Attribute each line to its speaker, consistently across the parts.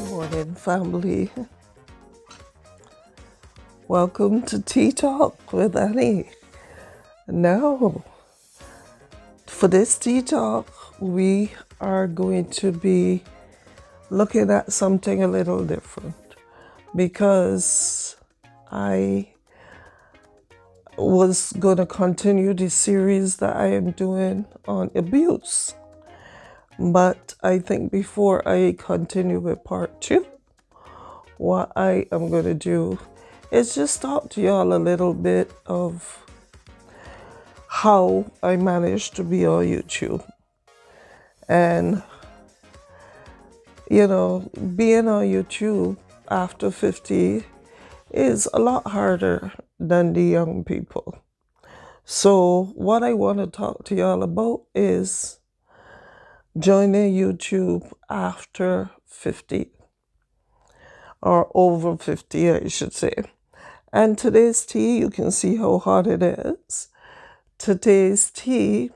Speaker 1: Morning, family. Welcome to Tea Talk with Annie. Now, for this Tea Talk, we are going to be looking at something a little different because I was going to continue the series that I am doing on abuse. But I think before I continue with part 2, what I am going to do is just talk to y'all a little bit of how I managed to be on YouTube. And, being on YouTube after 50 is a lot harder than the young people. So what I want to talk to y'all about is joining YouTube after 50. Or over 50, I should say. And today's tea, you can see how hot it is. Today's tea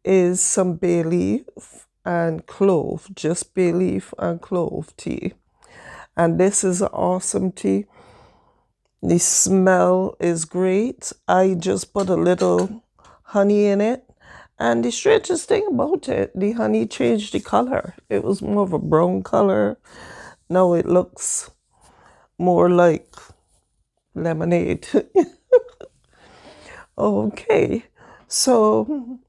Speaker 1: is some bay leaf and clove, just bay leaf and clove tea. And this is an awesome tea. The smell is great. I just put a little honey in it. And the strangest thing about it, the honey changed the color. It was more of a brown color. Now it looks more like lemonade. Okay, so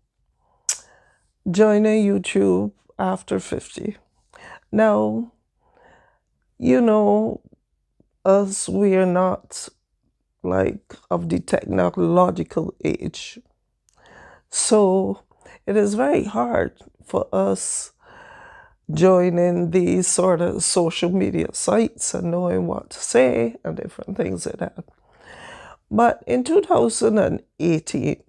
Speaker 1: joining YouTube after 50. Now, us, we are not like of the technological age. So it is very hard for us joining these sort of social media sites and knowing what to say and different things like that. But in 2018,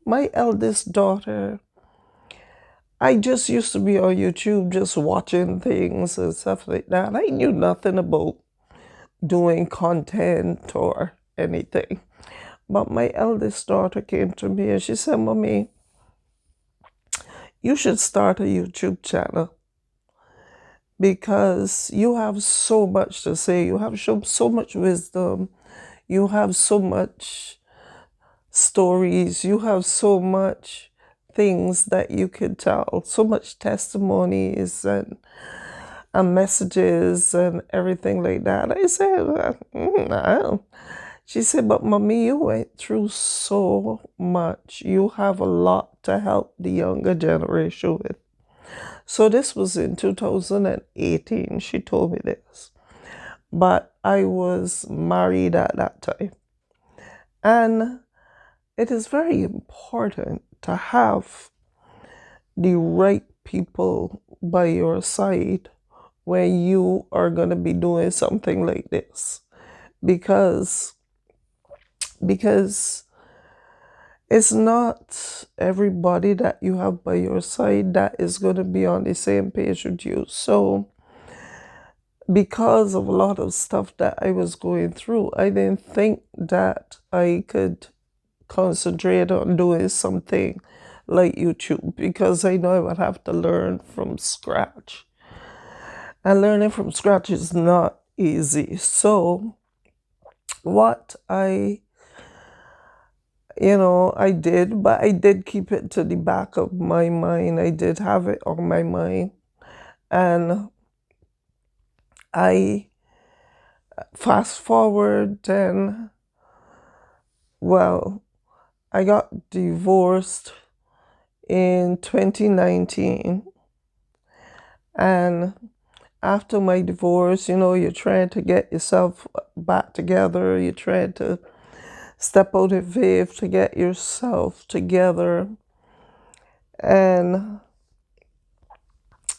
Speaker 1: my eldest daughter, I just used to be on YouTube just watching things and stuff like that. I knew nothing about doing content or anything. But my eldest daughter came to me and she said, "Mommy, you should start a YouTube channel because you have so much to say. You have so much wisdom. You have so much stories. You have so much things that you could tell, so much testimonies and messages and everything like that." I said, I don't. She said, "But Mommy, you went through so much. You have a lot to help the younger generation with." So this was in 2018. She told me this. But I was married at that time. And it is very important to have the right people by your side when you are going to be doing something like this. Because it's not everybody that you have by your side that is going to be on the same page with you. So because of a lot of stuff that I was going through, I didn't think that I could concentrate on doing something like YouTube because I know I would have to learn from scratch. And learning from scratch is not easy. So what I did, but I did keep it to the back of my mind. I did have it on my mind. And I fast forward and, well, I got divorced in 2019. And after my divorce, you're trying to get yourself back together. You're trying to step out of faith to get yourself together. And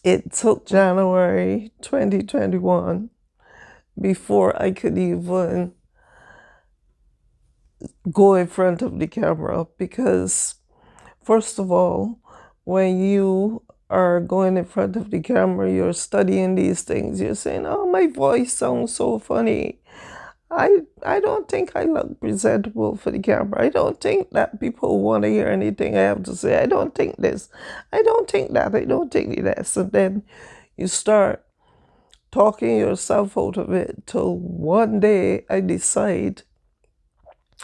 Speaker 1: it took January 2021 before I could even go in front of the camera because, first of all, when you are going in front of the camera, you're studying these things. You're saying, "Oh, my voice sounds so funny. I don't think I look presentable for the camera. I don't think that people want to hear anything I have to say. I don't think this. I don't think that. I don't think this. And then you start talking yourself out of it till one day I decide,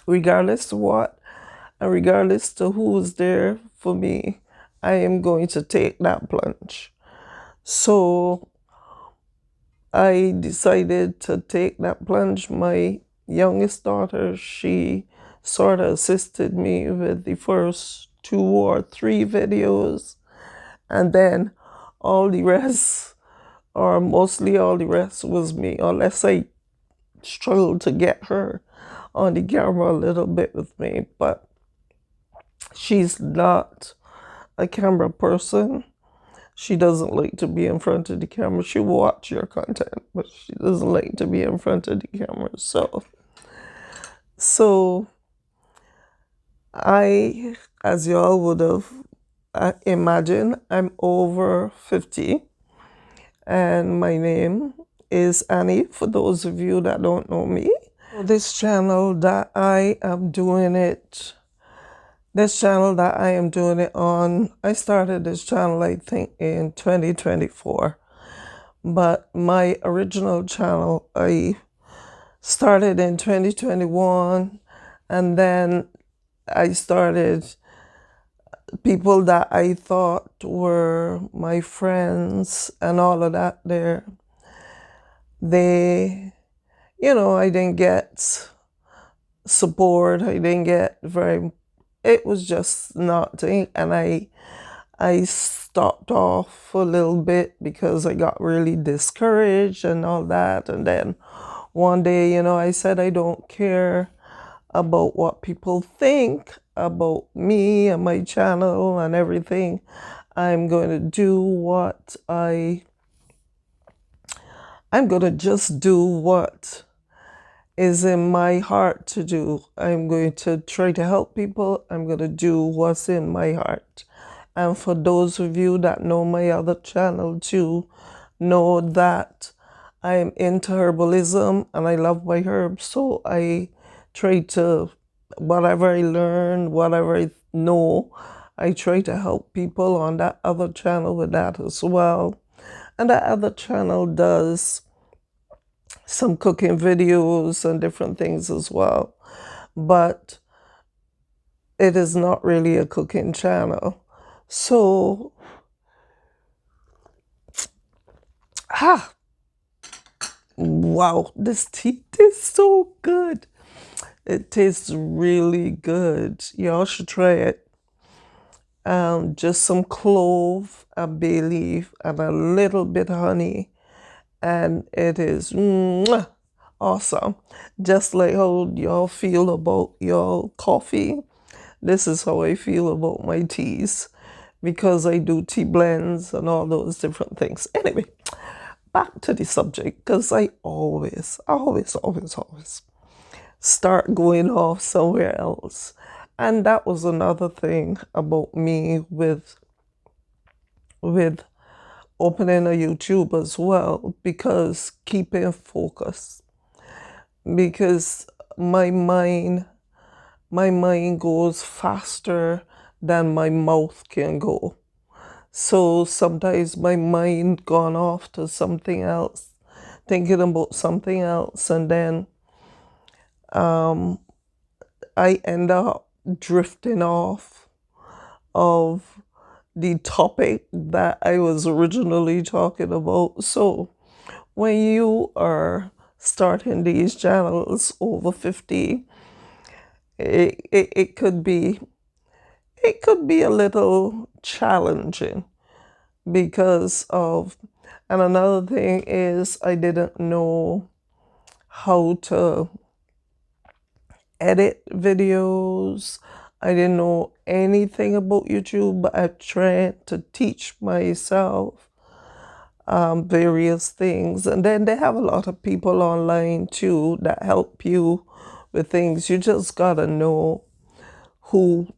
Speaker 1: regardless to what and regardless to who is there for me, I am going to take that plunge. So I decided to take that plunge. My youngest daughter, she sort of assisted me with the first 2 or 3 videos, and then all the rest, or mostly all the rest, was me, unless I struggled to get her on the camera a little bit with me. But she's not a camera person. She doesn't like to be in front of the camera. She will watch your content, but she doesn't like to be in front of the camera. So I, as y'all would have imagined, I'm over 50, and my name is Annie, for those of you that don't know me. This channel that I am doing it on, I started this channel, I think, in 2024. But my original channel, I started in 2021, and then I started people that I thought were my friends and all of that there. They, I didn't get support. I didn't get it was just nothing. And I stopped off a little bit because I got really discouraged and all that. And then one day, I said, I don't care about what people think about me and my channel and everything. I'm going to just do what is in my heart to do. I'm going to try to help people. I'm going to do what's in my heart. And for those of you that know my other channel too, know that I'm into herbalism and I love my herbs. So I try to, whatever I learn, whatever I know, I try to help people on that other channel with that as well. And that other channel does some cooking videos and different things as well. But it is not really a cooking channel. So, wow, this tea tastes so good. It tastes really good. Y'all should try it. Just some clove, a bay leaf, and a little bit of honey. And it is awesome. Just like how y'all feel about your coffee, this is how I feel about my teas, because I do tea blends and all those different things. Anyway, back to the subject, because I always start going off somewhere else. And that was another thing about me with opening a YouTube as well, because keeping focus, because my mind goes faster than my mouth can go. So sometimes my mind gone off to something else, thinking about something else, and then I end up drifting off of the topic that I was originally talking about. So when you are starting these channels over 50, it could be a little challenging because of, and another thing is I didn't know how to edit videos. I didn't know anything about YouTube, but I tried to teach myself various things. And then they have a lot of people online too that help you with things. You just gotta know who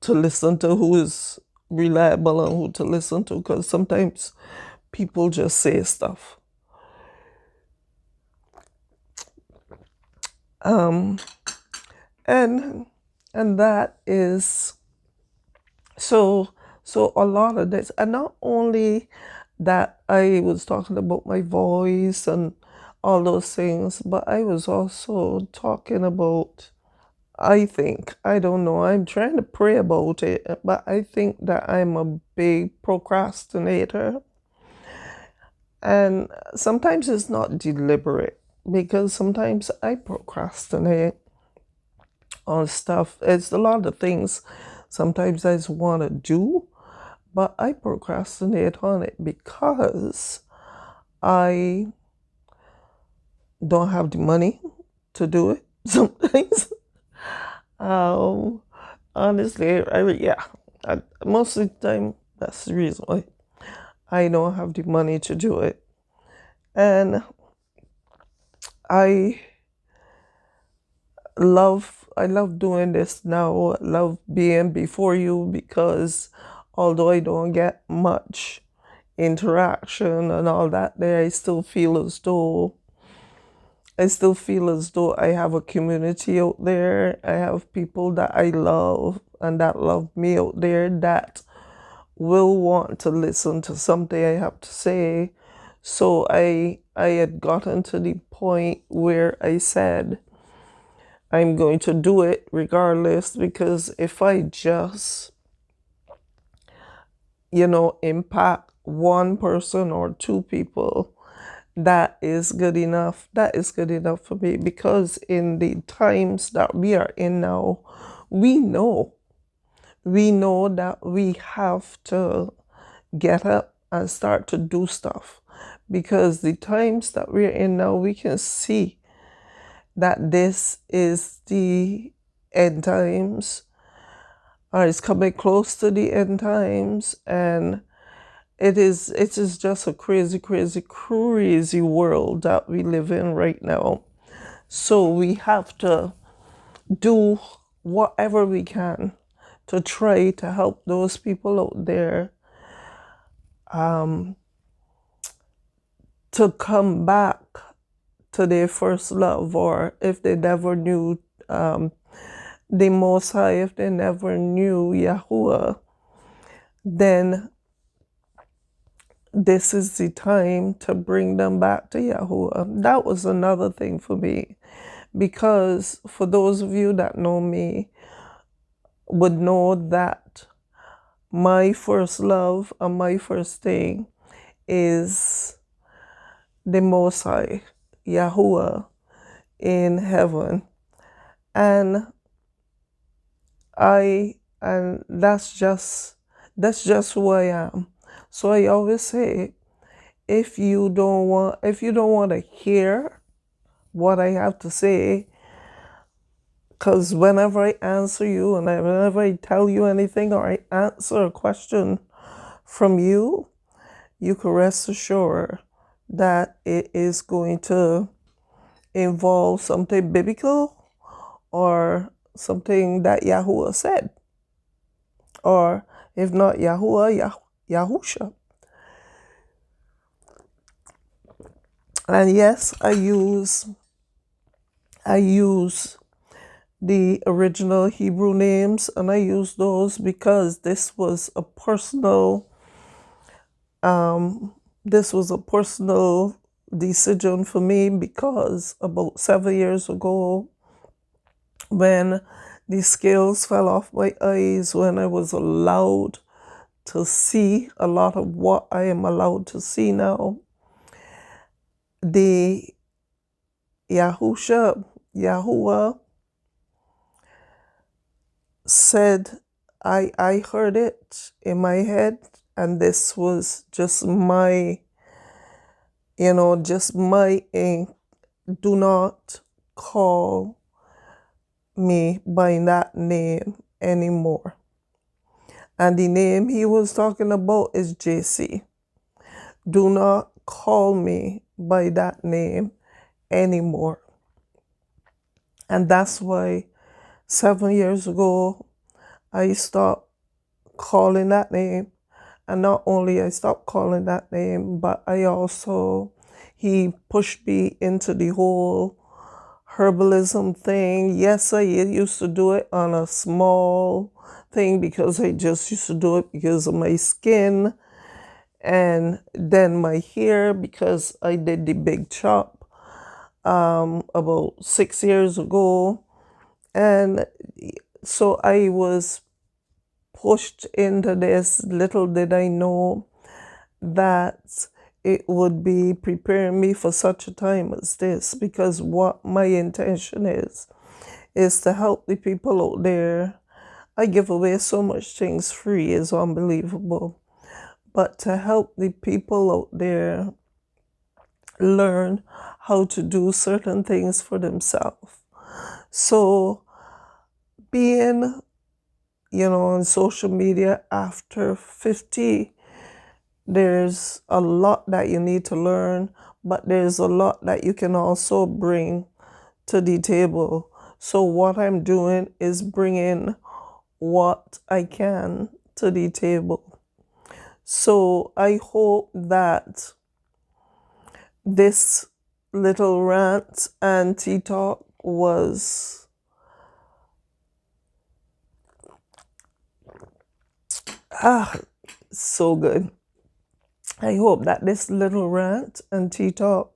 Speaker 1: to listen to, who is reliable and who to listen to, because sometimes people just say stuff. Um, and that is so a lot of this, and not only that I was talking about my voice and all those things, but I was also talking about, I think, I don't know, I'm trying to pray about it, but I think that I'm a big procrastinator. And sometimes it's not deliberate because sometimes I procrastinate on stuff. It's a lot of things sometimes I just want to do, but I procrastinate on it because I don't have the money to do it sometimes. um, Honestly, yeah, most of the time that's the reason why I don't have the money to do it. And I I love doing this now. I love being before you because although I don't get much interaction and all that there, I still feel as though I have a community out there. I have people that I love and that love me out there that will want to listen to something I have to say. So I had gotten to the point where I said I'm going to do it regardless, because if I just, impact one person or two people, that is good enough. That is good enough for me, because in the times that we are in now, we know, that we have to get up and start to do stuff, because the times that we're in now, we can see that this is the end times, or it's coming close to the end times, and it is just a crazy, crazy, crazy world that we live in right now. So we have to do whatever we can to try to help those people out there to come back to their first love, or if they never knew the Most High, if they never knew Yahuwah, then this is the time to bring them back to Yahuwah. That was another thing for me, because for those of you that know me would know that my first love and my first thing is the Most High, Yahuwah in heaven. And that's just who I am. So I always say, if you don't want to hear what I have to say, because whenever I answer you and whenever I tell you anything or I answer a question from you, you can rest assured that it is going to involve something biblical or something that Yahuwah said. Or if not Yahuwah, Yahusha. And yes, I use the original Hebrew names, and I use those because this was a personal decision for me, because about 7 years ago, when the scales fell off my eyes, when I was allowed to see a lot of what I am allowed to see now, the Yahuwah said, I heard it in my head, and this was just my, do not call me by that name anymore. And the name he was talking about is JC. Do not call me by that name anymore. And that's why 7 years ago, I stopped calling that name. And not only I stopped calling that name, but he pushed me into the whole herbalism thing. Yes, I used to do it on a small thing because I just used to do it because of my skin, and then my hair because I did the big chop about 6 years ago. And so I was pushed into this. Little did I know that it would be preparing me for such a time as this, because what my intention is to help the people out there. I give away so much things free, it's unbelievable. But to help the people out there learn how to do certain things for themselves. So being, on social media after 50, there's a lot that you need to learn, but there's a lot that you can also bring to the table. So what I'm doing is bringing what I can to the table. So I hope that this little rant and tea talk was so good. I hope that this little rant and tea talk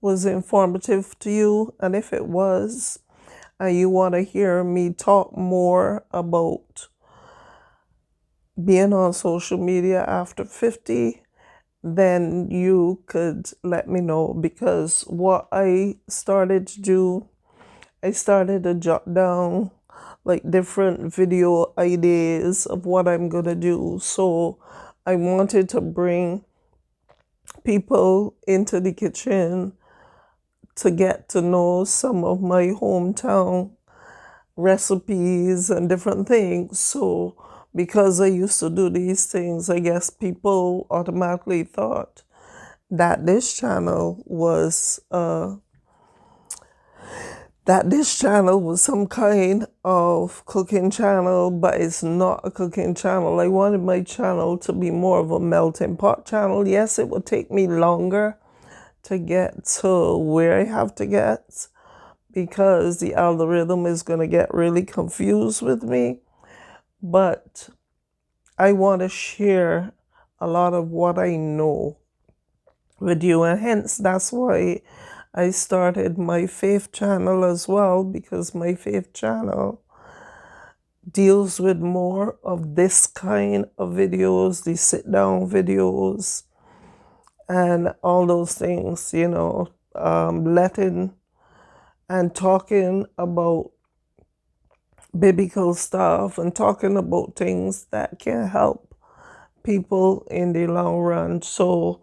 Speaker 1: was informative to you. And if it was, and you want to hear me talk more about being on social media after 50, then you could let me know. Because what I started to do, I started to jot down like different video ideas of what I'm going to do. So I wanted to bring people into the kitchen to get to know some of my hometown recipes and different things. So because I used to do these things, I guess people automatically thought that this channel was some kind of cooking channel, but it's not a cooking channel. I wanted my channel to be more of a melting pot channel. Yes, it would take me longer to get to where I have to get, because the algorithm is going to get really confused with me. But I want to share a lot of what I know with you, and hence that's why I started my faith channel as well, because my faith channel deals with more of this kind of videos, the sit down videos and all those things, letting and talking about biblical stuff and talking about things that can help people in the long run. So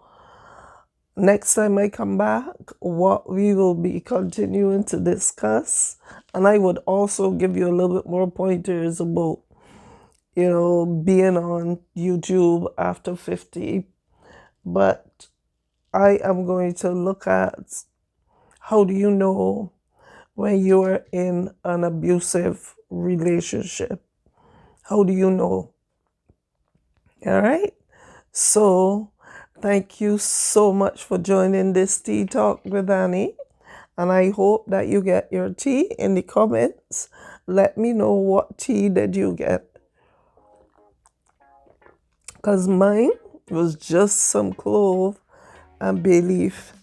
Speaker 1: next time I come back, what we will be continuing to discuss, and I would also give you a little bit more pointers about, being on YouTube after 50. But I am going to look at, how do you know when you're in an abusive relationship? How do you know? All right. So thank you so much for joining this Tea Talk with Annie. And I hope that you get your tea in the comments. Let me know what tea did you get. Because mine was just some clove and bay leaf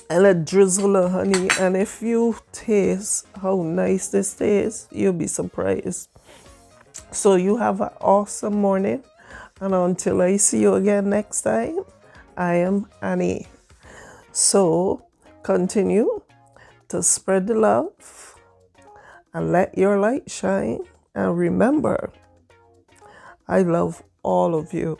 Speaker 1: and a drizzle of honey. And if you taste how nice this tastes, you'll be surprised. So you have an awesome morning. And until I see you again next time, I am Annie. So continue to spread the love and let your light shine. And remember, I love all of you.